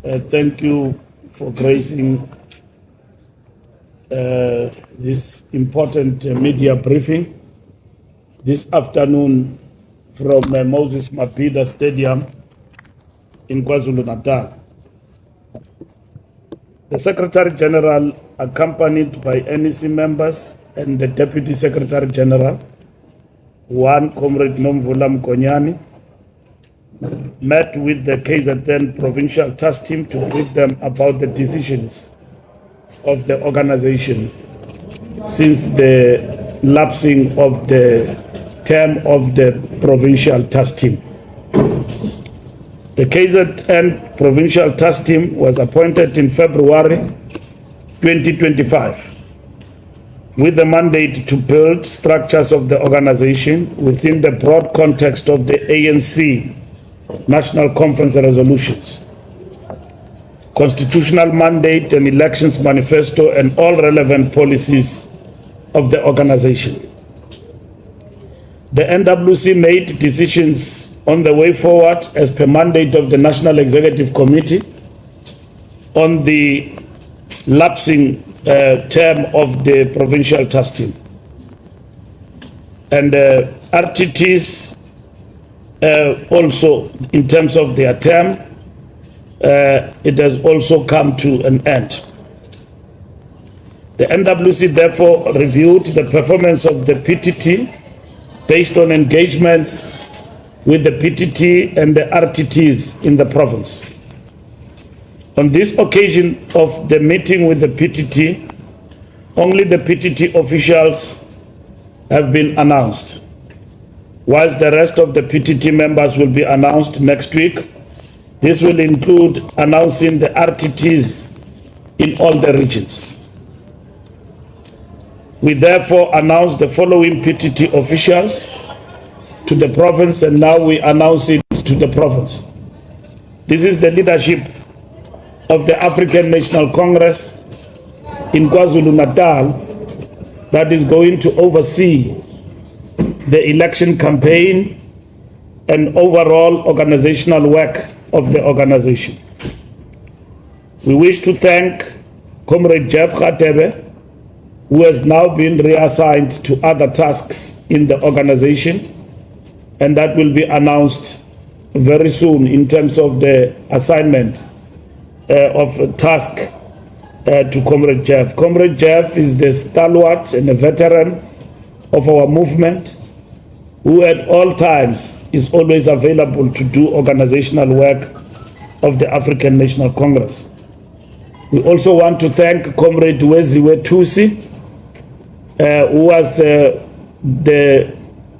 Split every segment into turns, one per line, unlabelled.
Thank you for gracing this important media briefing this afternoon from Moses Mabhida Stadium in KwaZulu-Natal. The Secretary General, accompanied by NEC members and the Deputy Secretary General, one Comrade Nomvula Mkonyani, met with the KZN Provincial Task Team to brief them about the decisions of the organization since the lapsing of the term of the Provincial Task Team. The KZN Provincial Task Team was appointed in February 2025 with the mandate to build structures of the organization within the broad context of the ANC National Conference resolutions, constitutional mandate and elections manifesto, and all relevant policies of the organization. The NWC made decisions on the way forward as per mandate of the National Executive Committee on the lapsing term of the Provincial Task Team. And RTTs also, in terms of their term, it has also come to an end. The NWC therefore reviewed the performance of the PTT based on engagements with the PTT and the RTTs in the province. On this occasion of the meeting with the PTT, only the PTT officials have been announced, whilst the rest of the PTT members will be announced next week. This will include announcing the RTTs in all the regions. We therefore announce the following PTT officials to the province, and now we announce it to the province. This is the leadership of the African National Congress in KwaZulu-Natal that is going to oversee the election campaign and overall organizational work of the organization. We wish to thank Comrade Jeff Khatebe, who has now been reassigned to other tasks in the organization, and that will be announced very soon in terms of the assignment of a task to Comrade Jeff. Comrade Jeff is the stalwart and a veteran of our movement, who at all times is always available to do organizational work of the African National Congress. We also want to thank Comrade Weziwe Tusi, who was the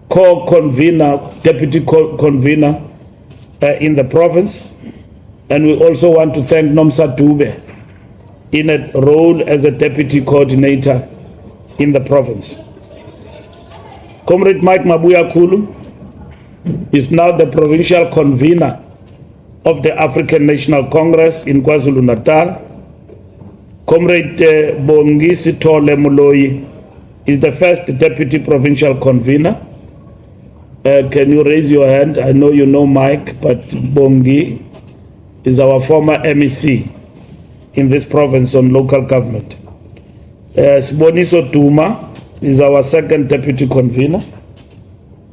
co-convener, deputy convener in the province. And we also want to thank Nomsa Dube in a role as a deputy coordinator in the province. Comrade Mike Mabuya Kulu is now the provincial convener of the African National Congress in KwaZulu-Natal. Comrade Bongisi Tole Muloi is the first deputy provincial convener. Can you raise your hand? I know you know Mike, but Bongi is our former MEC in this province on local government. Siboniso Duma is our second deputy convener.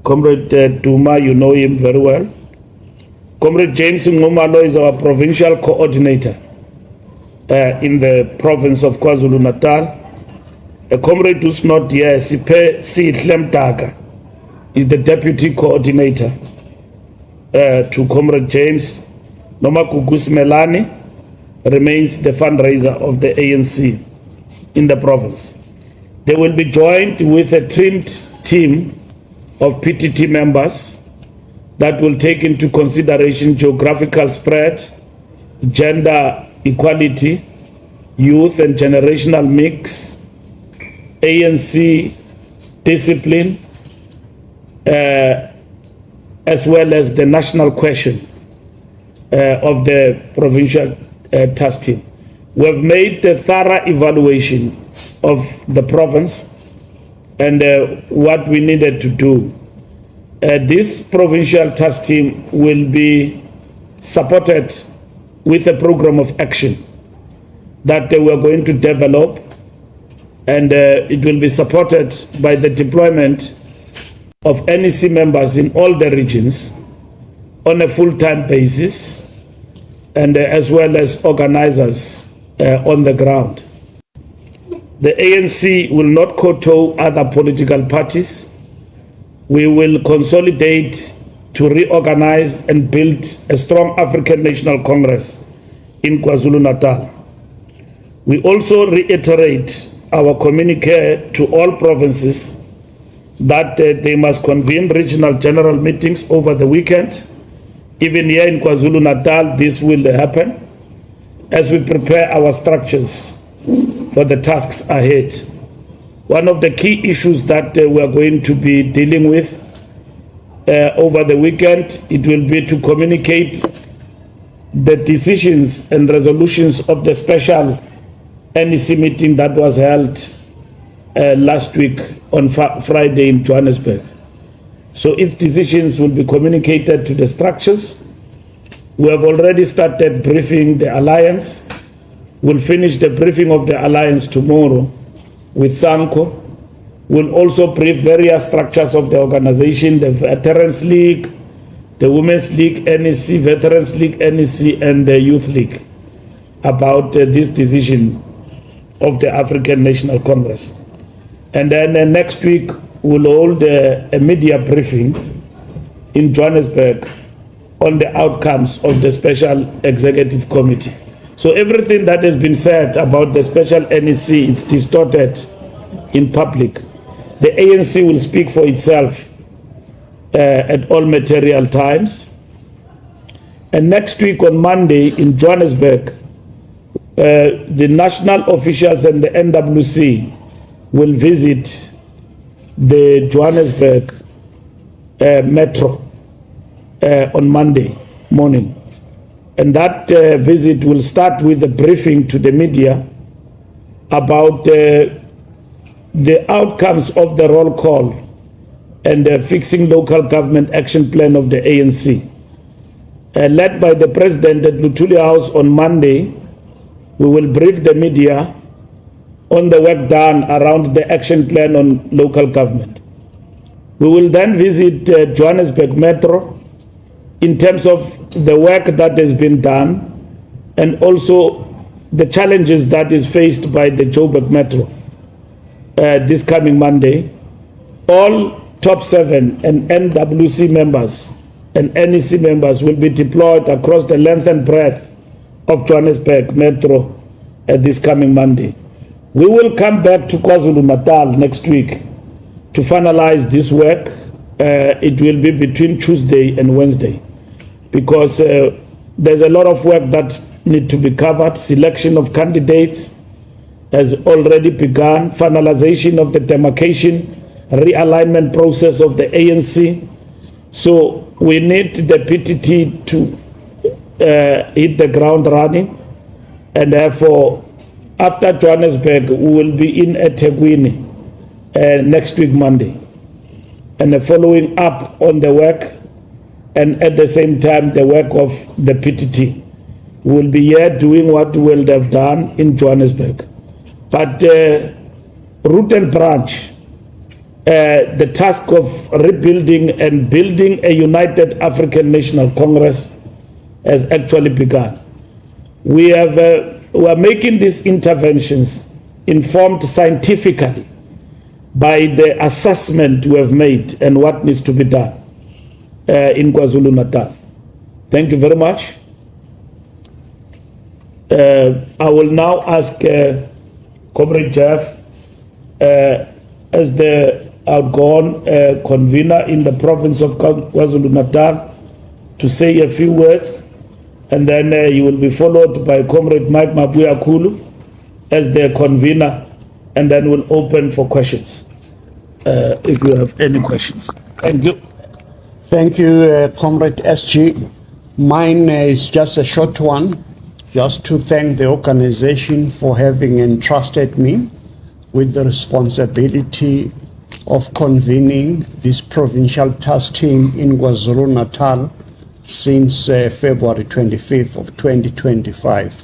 Comrade Duma, you know him very well. Comrade James Ngomalo is our provincial coordinator in the province of KwaZulu-Natal. Comrade who's not here, Sipe Mtaka, is the deputy coordinator to Comrade James. Noma Kugus Melani remains the fundraiser of the ANC in the province. They will be joined with a trimmed team of PTT members that will take into consideration geographical spread, gender equality, youth and generational mix, ANC discipline, as well as the national question of the provincial task team. We have made a thorough evaluation of the province and what we needed to do. This provincial task team will be supported with a program of action that we are going to develop, and it will be supported by the deployment of NEC members in all the regions on a full-time basis, and as well as organizers on the ground. The ANC will not kowtow other political parties. We will consolidate to reorganize and build a strong African National Congress in KwaZulu-Natal. We also reiterate our communique to all provinces that they must convene regional general meetings over the weekend. Even here in KwaZulu-Natal, this will happen as we prepare our structures for the tasks ahead. One of the key issues that we are going to be dealing with over the weekend, it will be to communicate the decisions and resolutions of the special NEC meeting that was held last week on Friday in Johannesburg. So its decisions will be communicated to the structures. We have already started briefing the alliance. We'll finish the briefing of the alliance tomorrow with SANCO. We'll also brief various structures of the organization, the Veterans League, the Women's League, NEC, Veterans League, NEC, and the Youth League about this decision of the African National Congress. And then next week, we'll hold a media briefing in Johannesburg on the outcomes of the Special Executive Committee. So everything that has been said about the Special NEC is distorted in public. The ANC will speak for itself at all material times. And next week on Monday in Johannesburg, the national officials and the NWC will visit the Johannesburg Metro on Monday morning. And that visit will start with a briefing to the media about the outcomes of the roll call and the fixing local government action plan of the ANC. Led by the president at Luthuli House on Monday, we will brief the media on the work done around the action plan on local government. We will then visit Johannesburg Metro in terms of the work that has been done and also the challenges that is faced by the Joburg Metro this coming Monday. All top 7 and NWC members and NEC members will be deployed across the length and breadth of Johannesburg Metro this coming Monday. We will come back to KwaZulu-Natal next week to finalize this work. It will be between Tuesday and Wednesday because there's a lot of work that needs to be covered. Selection of candidates has already begun, finalization of the demarcation, realignment process of the ANC. So we need the PTT to hit the ground running, and therefore after Johannesburg we will be in eThekwini next week Monday, and following up on the work and at the same time the work of the PTT. We will be here doing what we will have done in Johannesburg. But root and branch, the task of rebuilding and building a united African National Congress has actually begun. We are making these interventions informed scientifically by the assessment we have made and what needs to be done in KwaZulu-Natal. Thank you very much. I will now ask Comrade Jeff, as the outgone convener in the province of KwaZulu-Natal, to say a few words, and then he will be followed by Comrade Mike Mabuya as the convener, and then we'll open for questions, if you have any questions. Thank you.
Thank you, Comrade SG. Mine is just a short one, just to thank the organization for having entrusted me with the responsibility of convening this provincial task team in KwaZulu-Natal since February 25th of 2025.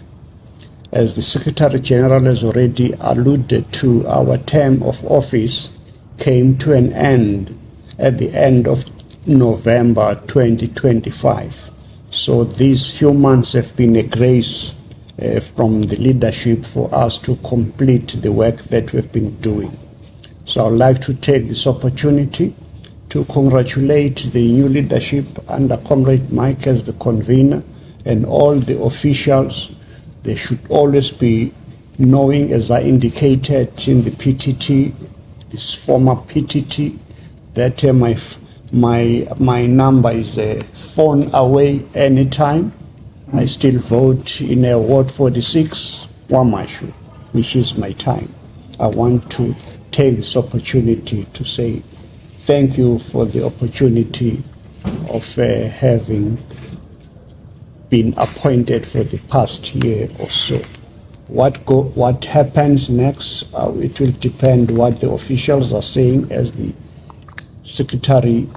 As the Secretary General has already alluded to, our term of office came to an end at the end of November 2025. So these few months have been a grace from the leadership for us to complete the work that we've been doing. So I'd like to take this opportunity to congratulate the new leadership under Comrade Mike as the convener and all the officials. They should always be knowing, as I indicated in the PTT, this former PTT, that my number is a phone away anytime. I still vote in Ward 46, Wamashu, which is my time. I want to take this opportunity to say thank you for the opportunity of having been appointed for the past year or so. What happens next, it will depend what the officials are saying, as the Secretary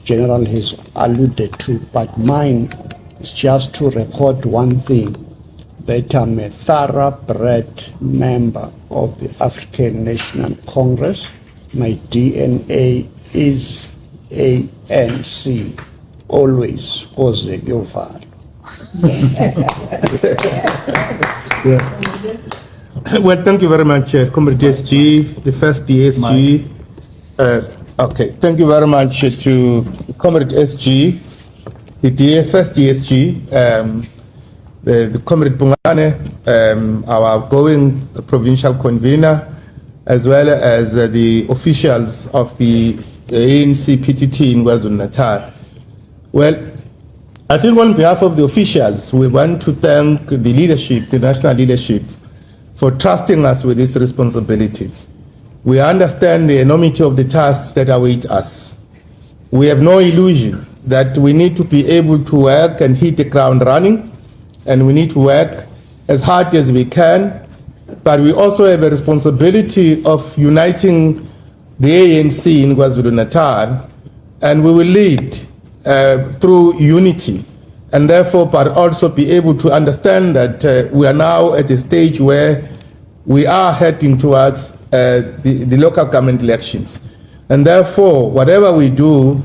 General has alluded to, but mine is just to record one thing, that I'm a thoroughbred member of the African National Congress. My DNA is ANC, always Jose Yoval.
Well, thank you very much, Comrade DSG, the first DSG. Okay, thank you very much to Comrade SG, the first DSG, the Comrade Bungane, our outgoing provincial convener, as well as the officials of the ANC PTT in KwaZulu-Natal. Well, I think on behalf of the officials, we want to thank the leadership, the national leadership, for trusting us with this responsibility. We understand the enormity of the tasks that await us. We have no illusion that we need to be able to work and hit the ground running, and we need to work as hard as we can, but we also have a responsibility of uniting the ANC in KwaZulu-Natal, and we will lead through unity, and therefore, but also be able to understand that we are now at a stage where we are heading towards the local government elections. And therefore, whatever we do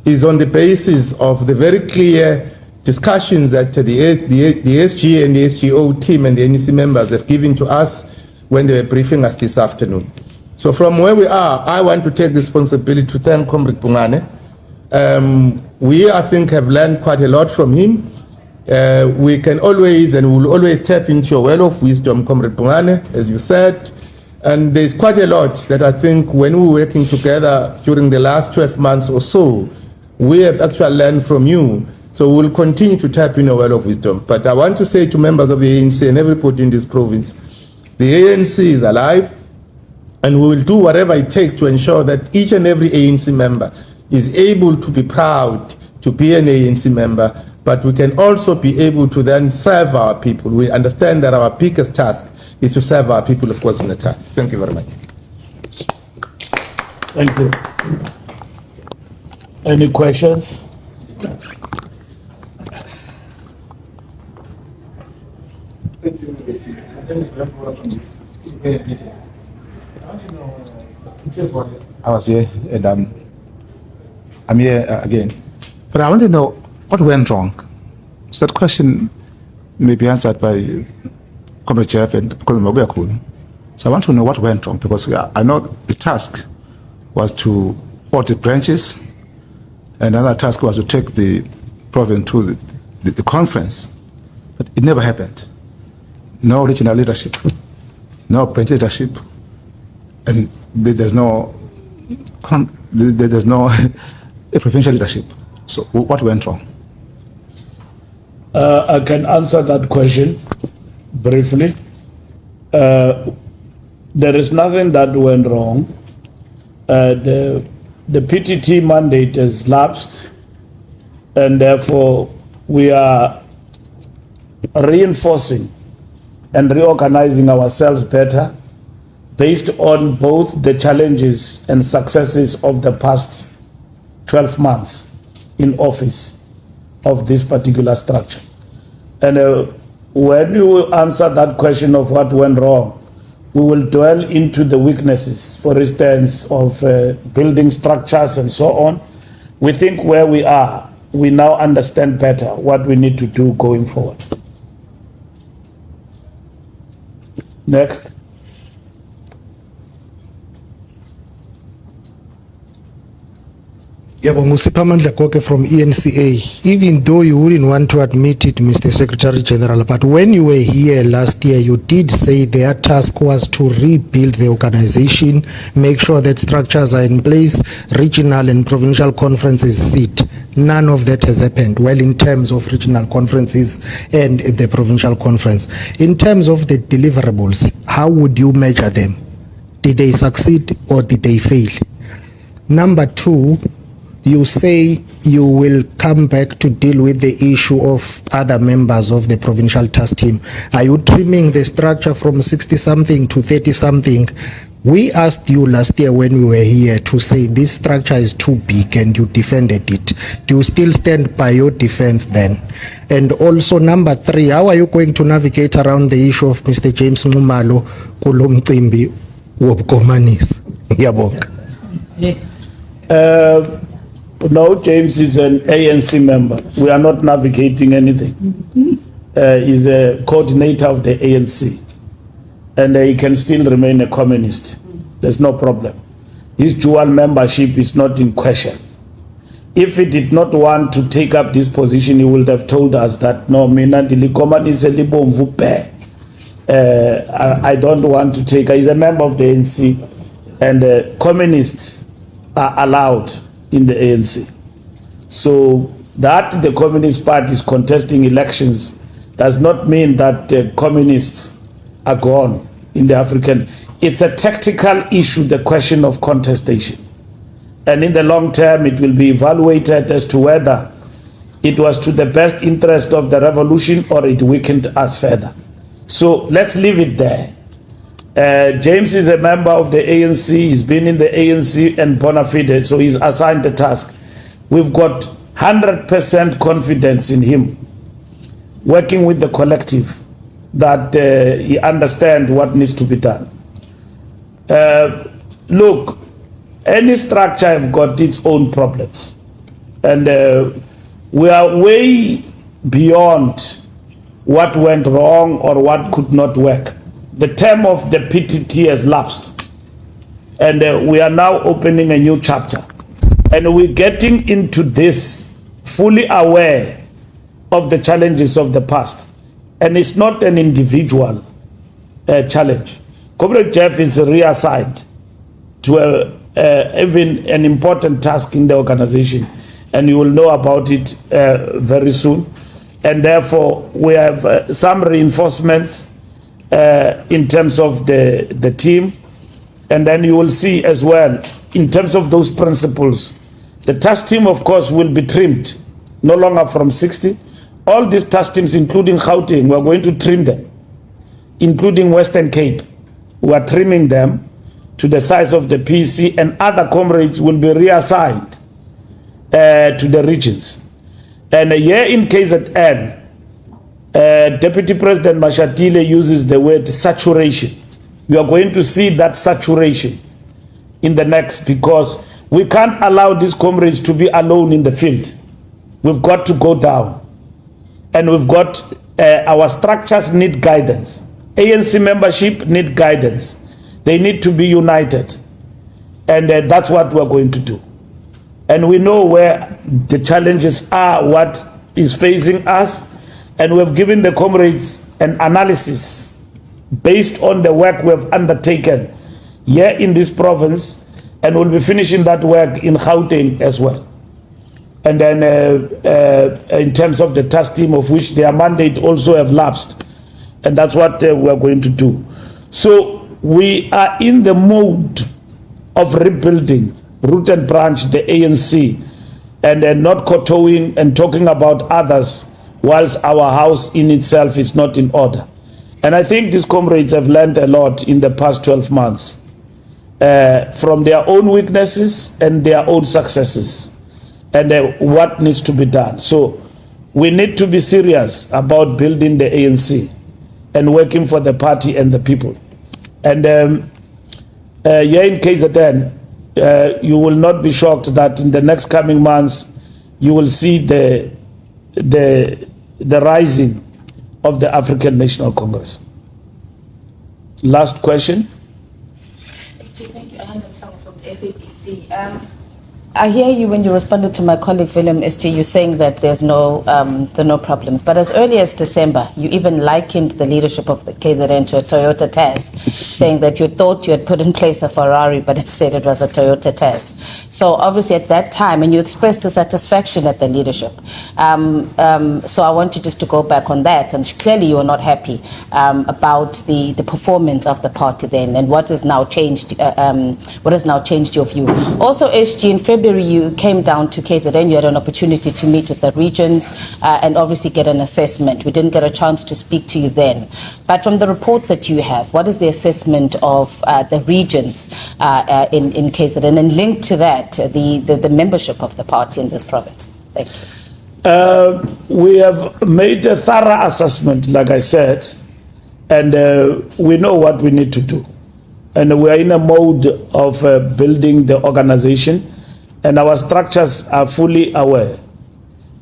is on the basis of the very clear discussions that the SG and the SGO team and the NEC members have given to us when they were briefing us this afternoon. So from where we are, I want to take the responsibility to thank Comrade Bungane. We, I think, have learned quite a lot from him. We can always and will always tap into your well of wisdom, Comrade Bungane, as you said. And there's quite a lot that I think when we were working together during the last 12 months or so, we have actually learned from you. So we'll continue to tap in your well of wisdom. But I want to say to members of the ANC and everybody in this province, the ANC is alive, and we will do whatever it takes to ensure that each and every ANC member is able to be proud to be an ANC member, but we can also be able to then serve our people. We understand that our biggest task is to serve our people of KwaZulu-Natal. Thank you very much.
Thank you. Any questions?
I was here and I'm here again. But I want to know what went wrong. So that question may be answered by Comrade Jeff and Comrade Mabuyakhulu. So I want to know what went wrong, because I know the task was to audit branches, and another task was to take the province to the conference. But it never happened. No regional leadership, no branch leadership, and there's no provincial leadership. So what went wrong?
I can answer that question briefly. There is nothing that went wrong. The PTT mandate has lapsed, and therefore we are reinforcing and reorganizing ourselves better based on both the challenges and successes of the past 12 months in office. of this particular structure. And when you answer that question of what went wrong, we will dwell into the weaknesses, for instance, of building structures and so on. We think where we are, we now understand better what we need to do going forward. Next.
Musipamandla Koke from ENCA. Even though you wouldn't want to admit it, Mr. Secretary General, but when you were here last year, you did say their task was to rebuild the organization, make sure that structures are in place, regional and provincial conferences sit. None of that has happened. Well, in terms of regional conferences and the provincial conference. In terms of the deliverables, how would you measure them? Did they succeed or did they fail? Number two, you say you will come back to deal with the issue of other members of the provincial task team. Are you trimming the structure from 60-something to 30-something? We asked you last year when we were here to say this structure is too big and you defended it. Do you still stand by your defense then? And also number three, how are you going to navigate around the issue of Mr. James Ngumalo Kulumcimbi Wobkomanis?
No, James is an ANC member. We are not navigating anything. He's a coordinator of the ANC. And he can still remain a communist. There's no problem. His dual membership is not in question. If he did not want to take up this position, he would have told us that, no, I don't want to take. He's a member of the ANC. And communists are allowed in the ANC. So that the Communist Party is contesting elections does not mean that communists are gone in the African. It's a tactical issue, the question of contestation. And in the long term, it will be evaluated as to whether it was to the best interest of the revolution or it weakened us further. So let's leave it there. James is a member of the ANC. He's been in the ANC and bona fide, so he's assigned the task. We've got 100% confidence in him, working with the collective, that he understands what needs to be done. Look, any structure have got its own problems. And we are way beyond what went wrong or what could not work. The term of the PTT has lapsed, and we are now opening a new chapter. And we're getting into this fully aware of the challenges of the past. And it's not an individual challenge. Comrade Jeff is reassigned to even an important task in the organization, and you will know about it very soon. And therefore, we have some reinforcements in terms of the team, and then you will see as well in terms of those principles. The task team, of course, will be trimmed, no longer from 60. All these task teams, including Gauteng, we're going to trim them, including Western Cape. We are trimming them to the size of the PC, and other comrades will be reassigned to the regions. And here in KZN, Deputy President Mashatile uses the word saturation. You are going to see that saturation in the next, because we can't allow these comrades to be alone in the field. We've got to go down. And we've got, our structures need guidance. ANC membership need guidance. They need to be united. And that's what we're going to do. And we know where the challenges are, what is facing us. And we've given the comrades an analysis based on the work we have undertaken here in this province, and we'll be finishing that work in Gauteng as well. And then in terms of the task team, of which their mandate also have lapsed, and that's what we're going to do. So we are in the mode of rebuilding root and branch the ANC, and not kowtowing and talking about others whilst our house in itself is not in order. And I think these comrades have learned a lot in the past 12 months from their own weaknesses and their own successes, and what needs to be done. So We need to be serious about building the ANC and working for the party and the people. And here in KZN, you will not be shocked that in the next coming months, you will see the rising of the African National Congress. Last question.
Thank you. I am from the SABC. I hear you when you responded to my colleague Willem SG, you saying that there are no problems. But as early as December, you even likened the leadership of the KZN to a Toyota Taz, saying that you thought you had put in place a Ferrari, but instead it was a Toyota Taz. So obviously at that time, and you expressed dissatisfaction at the leadership. So I want you just to go back on that. And clearly you are not happy about the performance of the party then, and what has now changed. What has now changed your view? Also, SG, in February, you came down to KZN, you had an opportunity to meet with the regions and obviously get an assessment. We didn't get a chance to speak to you then. But from the reports that you have, what is the assessment of the regions in KZN, and linked to that, the membership of the party in this province? Thank you.
We have made a thorough assessment, like I said, and we know what we need to do. And we are in a mode of building the organization, and our structures are fully aware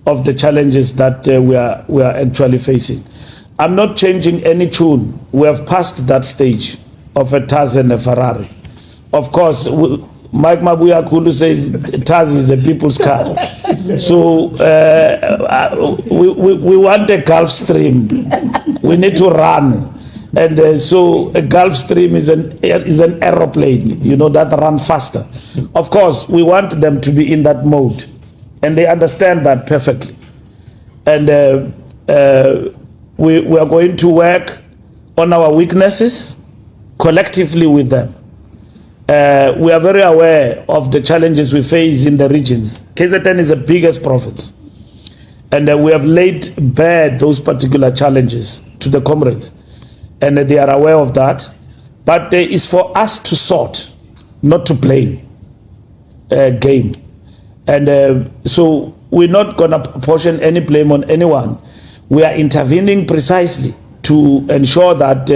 of the challenges that we are actually facing. I'm not changing any tune. We have passed that stage of a Taz and a Ferrari. Of course, Mike Mabuya Kulu says Taz is a people's car. So we want a Gulfstream. We need to run. And so a Gulfstream is an aeroplane, you know, that run faster. Of course, we want them to be in that mode, and they understand that perfectly. And we are going to work on our weaknesses collectively with them. We are very aware of the challenges we face in the regions. KZN is the biggest province, and we have laid bare those particular challenges to the comrades. And they are aware of that. But it's for us to sort, not to blame game. And so we're not going to portion any blame on anyone. We are intervening precisely to ensure that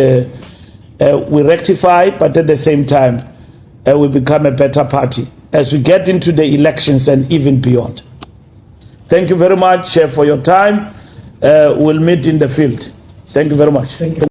we rectify, but at the same time, we become a better party as we get into the elections and even beyond. Thank you very much for your time. We'll meet in the field. Thank you very much. Thank you.